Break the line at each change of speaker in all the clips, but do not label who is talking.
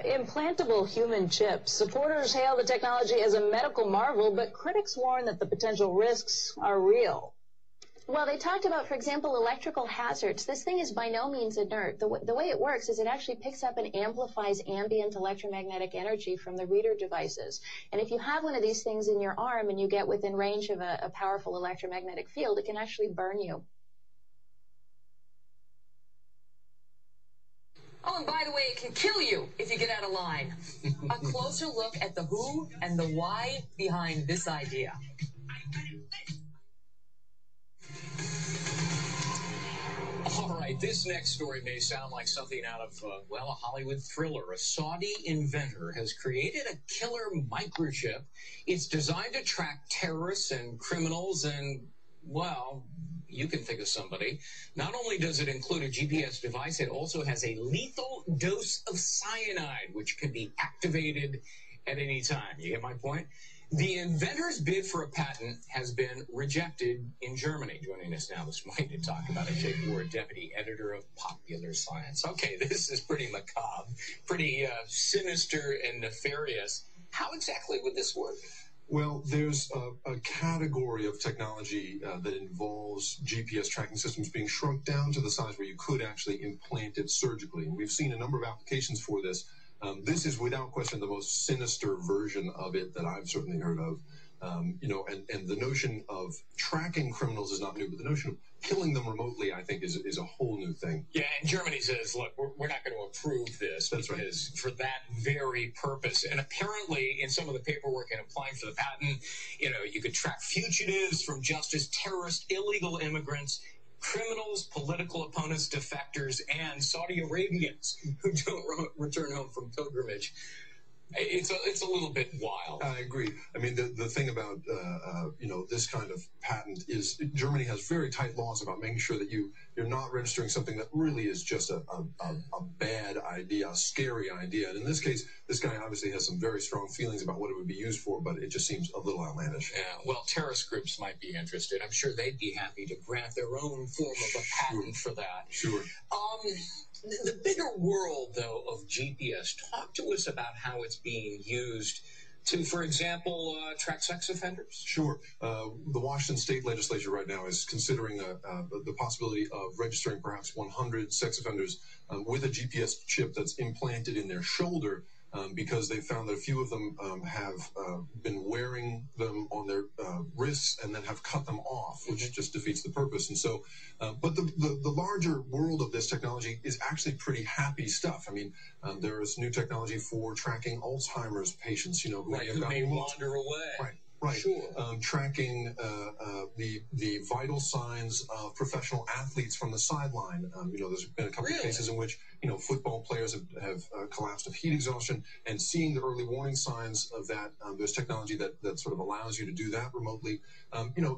Implantable human chips. Supporters hail the technology as a medical marvel, but critics warn that the potential risks are real.
Well, they talked about, for example, electrical hazards. This thing is by no means inert. The way it works is it actually picks up and amplifies ambient electromagnetic energy from the reader devices. And if you have one of these things in your arm and you get within range of a powerful electromagnetic field, it can actually burn you.
Oh, and by the way, it can kill you if you get out of line. A closer look at the who and the why behind this idea.
All right, this next story may sound like something out of, well, a Hollywood thriller. A Saudi inventor has created a killer microchip. It's designed to track terrorists and criminals and, well, you can think of somebody. Not only does it include a GPS device, it also has a lethal dose of cyanide, which can be activated at any time. You get my point? The inventor's bid for a patent has been rejected in Germany. Joining us now this morning to talk about it, Jake Ward, deputy editor of Popular Science. Okay, this is pretty macabre, pretty sinister and nefarious. How exactly would this work?
Well, there's a category of technology that involves GPS tracking systems being shrunk down to the size where you could actually implant it surgically. And we've seen a number of applications for this. This is without question the most sinister version of it that I've certainly heard of. And the notion of tracking criminals is not new, but the notion of killing them remotely, I think, is a whole new thing.
Yeah, and Germany says, look, we're not going to approve this.
That's right.
For that very purpose. And apparently, in some of the paperwork in applying for the patent, you could track fugitives from justice, terrorists, illegal immigrants, criminals, political opponents, defectors, and Saudi Arabians who don't return home from pilgrimage. It's a little bit wild.
I agree. I mean, the thing about this kind of patent is Germany has very tight laws about making sure that you're not registering something that really is just a bad idea, a scary idea. And in this case, this guy obviously has some very strong feelings about what it would be used for, but it just seems a little outlandish.
Yeah, well, terrorist groups might be interested. I'm sure they'd be happy to grant their own form of a patent for that.
Sure.
The bigger world, though, of GPS, talk to us about how it's being used to, for example, track sex offenders.
Sure. The Washington State Legislature right now is considering the possibility of registering perhaps 100 sex offenders with a GPS chip that's implanted in their shoulder because they found that a few of them have been wearing them on their wrists and then have cut them off, which just defeats the purpose. And so, but the larger world of this technology is actually pretty happy stuff. I mean, there is new technology for tracking Alzheimer's patients, who
may wander away.
Right.
Sure.
Tracking the vital signs of professional athletes from the sideline. There's been a couple of cases in which football players have collapsed of heat exhaustion, and seeing the early warning signs of that. There's technology that sort of allows you to do that remotely.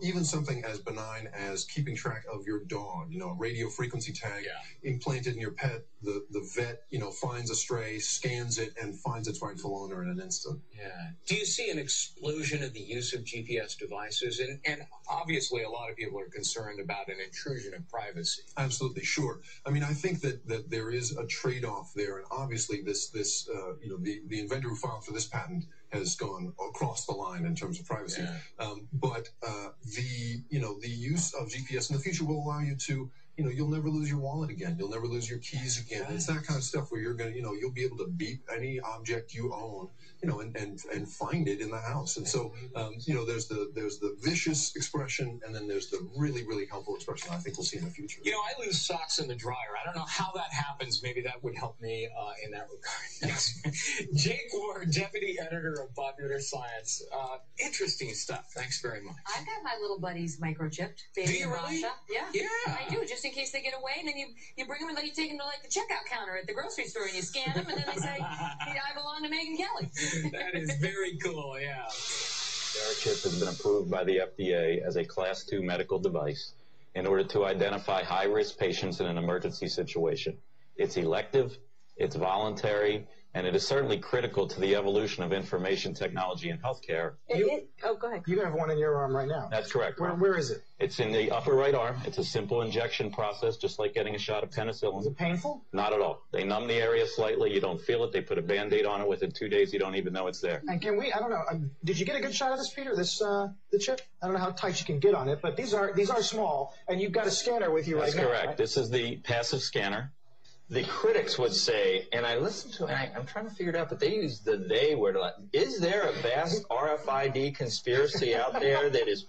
Even something as benign as keeping track of your dog. A radio frequency tag implanted in your pet. The vet finds a stray, scans it, and finds its rightful owner in an instant.
Yeah. Do you see an explosion of the use of GPS devices? And obviously, a lot of people are concerned about an intrusion of privacy.
Absolutely, sure. I mean, I think that there is a trade-off there, and obviously, the inventor who filed for this patent has gone across the line in terms of privacy.
Yeah.
But the use of GPS in the future will allow you to. You'll never lose your wallet again. You'll never lose your keys again. It's that kind of stuff where you're going to, you'll be able to beep any object you own, and find it in the house. And so, there's the vicious expression, and then there's the really, really helpful expression I think we'll see in the future.
I lose socks in the dryer. I don't know how that happens. Maybe that would help me in that regard. Jake Ward, deputy editor of Popular Science. Interesting stuff. Thanks very much.
I've got my little buddies microchipped. Baby
Do you really?
Yeah.
Yeah.
I do, just in case they get away, and then you bring them and you take them to the checkout counter at the grocery store, and you scan them, and then they say, hey, I belong to Megyn Kelly.
That is very cool, yeah.
Our chip has been approved by the FDA as a Class 2 medical device in order to identify high-risk patients in an emergency situation. It's elective, it's voluntary, And it is certainly critical to the evolution of information technology in healthcare.
Oh, go ahead.
You have one in your arm right now.
That's correct.
Where is it?
It's in the upper right arm. It's a simple injection process, just like getting a shot of penicillin.
Is it painful?
Not at all. They numb the area slightly. You don't feel it. They put a Band-Aid on it. Within 2 days, you don't even know it's there.
And can we, I don't know, did you get a good shot of this, Peter, the chip? I don't know how tight you can get on it, but these are small, and you've got a scanner with you right now.
That's correct.
Right?
This is the passive scanner.
The critics would say, and I listened to it, and I'm trying to figure it out, but they use the they word a lot. Is there a vast RFID conspiracy out there that is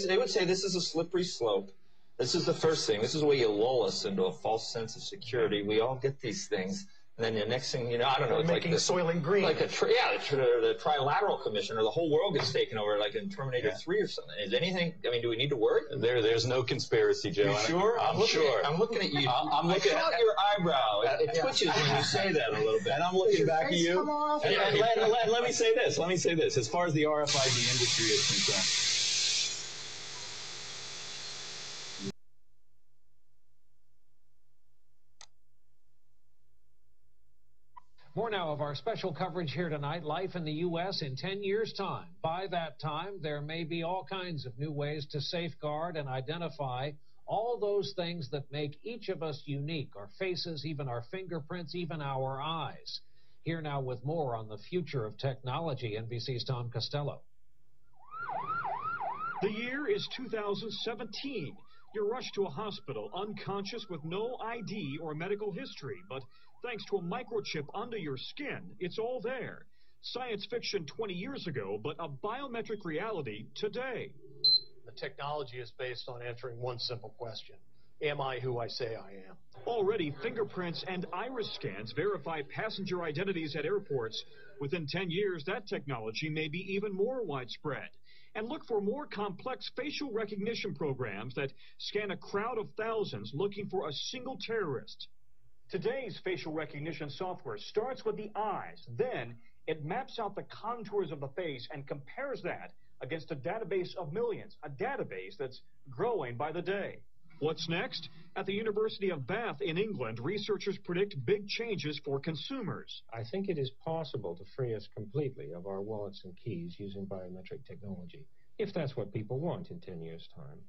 they would say this is a slippery slope. This is the first thing. This is where you lull us into a false sense of security. We all get these things. And then the next thing you know, I don't know, it's
making
like
Soylent Green.
Like the Trilateral Commission, or the whole world gets taken over, like in Terminator 3 or something. Is anything? I mean, do we need to worry?
There's no conspiracy, Joe.
You sure?
I'm sure.
I'm looking at you.
I'm looking
at your eyebrow. It twitches when you say that a little bit.
And I'm looking back at you.
And
let me say this. Let me say this. As far as the RFID industry is concerned.
More now of our special coverage here tonight, life in the U.S. in 10 years' time. By that time, there may be all kinds of new ways to safeguard and identify all those things that make each of us unique, our faces, even our fingerprints, even our eyes. Here now with more on the future of technology, NBC's Tom Costello.
The year is 2017. You're rushed to a hospital unconscious with no ID or medical history, but thanks to a microchip under your skin, it's all there. Science fiction 20 years ago, but a biometric reality today.
The technology is based on answering one simple question. Am I who I say I am?
Already, fingerprints and iris scans verify passenger identities at airports. Within 10 years, that technology may be even more widespread. And look for more complex facial recognition programs that scan a crowd of thousands looking for a single terrorist. Today's facial recognition software starts with the eyes. Then it maps out the contours of the face and compares that against a database of millions, a database that's growing by the day. What's next? At the University of Bath in England, researchers predict big changes for consumers.
I think it is possible to free us completely of our wallets and keys using biometric technology, if that's what people want in 10 years' time.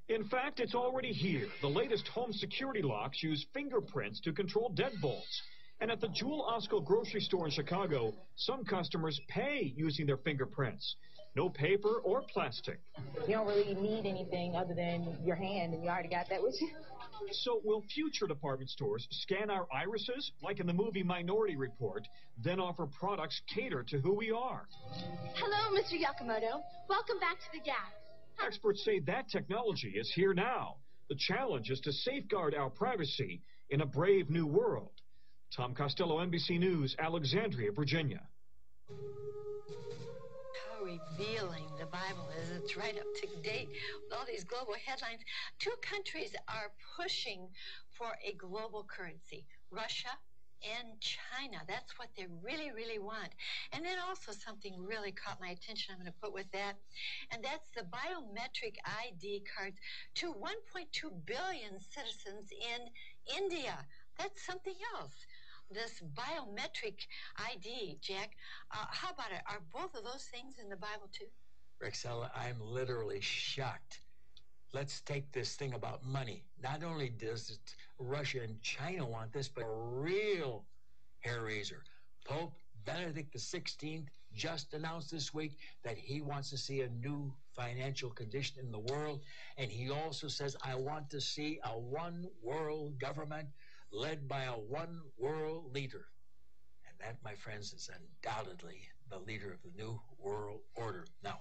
In fact, it's already here. The latest home security locks use fingerprints to control deadbolts. And at the Jewel Osco grocery store in Chicago, some customers pay using their fingerprints. No paper or plastic.
You don't really need anything other than your hand, and you already got that with you.
So will future department stores scan our irises, like in the movie Minority Report, then offer products catered to who we are?
Hello, Mr. Yakamoto. Welcome back to the Gap.
Experts say that technology is here now. The challenge is to safeguard our privacy in a brave new world. Tom Costello, NBC News, Alexandria, Virginia.
How revealing the Bible is. It's right up to date with all these global headlines. Two countries are pushing for a global currency, Russia and China. That's what they really, really want. And then also something really caught my attention I'm going to put with that, and that's the biometric ID cards to 1.2 billion citizens in India. That's something else. This biometric ID, Jack, how about it? Are both of those things in the Bible too?
Rexella, I'm literally shocked. Let's take this thing about money. Not only does Russia and China want this, but a real hair raiser. Pope Benedict XVI just announced this week that he wants to see a new financial condition in the world. And he also says, I want to see a one world government led by a one world leader. And that, my friends, is undoubtedly the leader of the new world order. Now,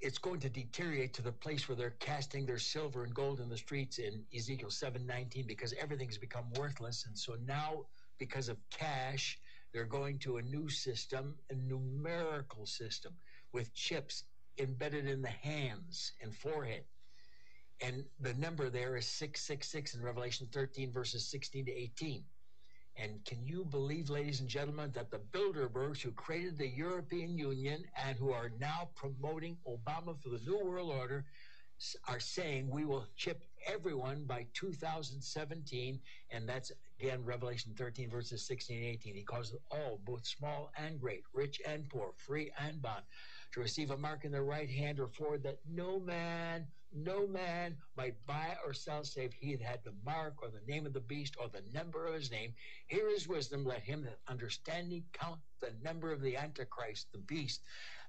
it's going to deteriorate to the place where they're casting their silver and gold in the streets in Ezekiel 7:19 because everything's become worthless. And so now, because of cash, they're going to a new system, a numerical system with chips embedded in the hands and forehead. And the number there is 666 in Revelation 13, verses 16 to 18. And can you believe, ladies and gentlemen, that the Bilderbergs who created the European Union and who are now promoting Obama for the New World Order are saying we will chip everyone by 2017, and that's Again, Revelation 13, verses 16 and 18. He causes all, both small and great, rich and poor, free and bond, to receive a mark in their right hand or forehead, that no man might buy or sell save he that had the mark or the name of the beast or the number of his name. Here is wisdom. Let him that understanding count the number of the Antichrist, the beast.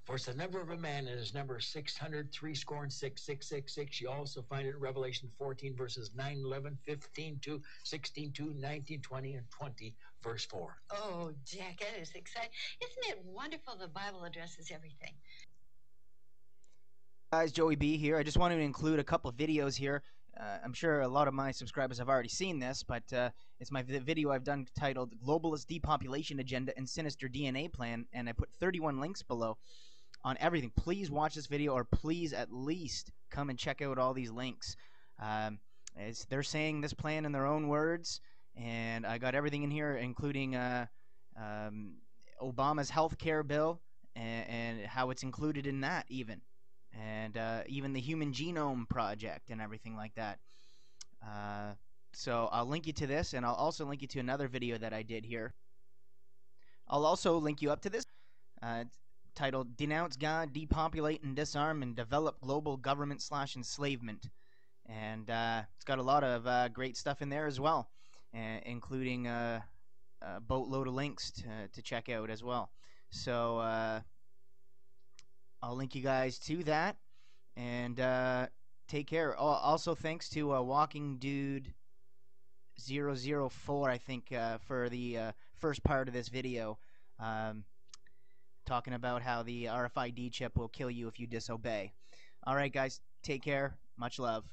For it's the number of a man, and his number is 600,666,666. You also find it in Revelation 14, verses 9, 11, 15, 2, 16, 2, 19, 20, and 20, verse 4.
Oh, Jack, that is exciting. Isn't it wonderful the Bible addresses everything?
Guys, Joey B here. I just wanted to include a couple of videos here. I'm sure a lot of my subscribers have already seen this, but it's my video I've done titled Globalist Depopulation Agenda and Sinister DNA Plan, and I put 31 links below on everything. Please watch this video, or please at least come and check out all these links. They're saying this plan in their own words, and I got everything in here, including Obama's health care bill and how it's included in that even. And even the Human Genome Project and everything like that. So I'll link you to this, and I'll also link you to another video that I did here. I'll also link you up to this titled Denounce God, Depopulate and Disarm, and Develop Global Government / Enslavement. And it's got a lot of great stuff in there as well, including a boatload of links to check out as well. So I'll link you guys to that, and take care. Also, thanks to Walking Dude 004, I think, for the first part of this video, talking about how the RFID chip will kill you if you disobey. All right, guys, take care. Much love.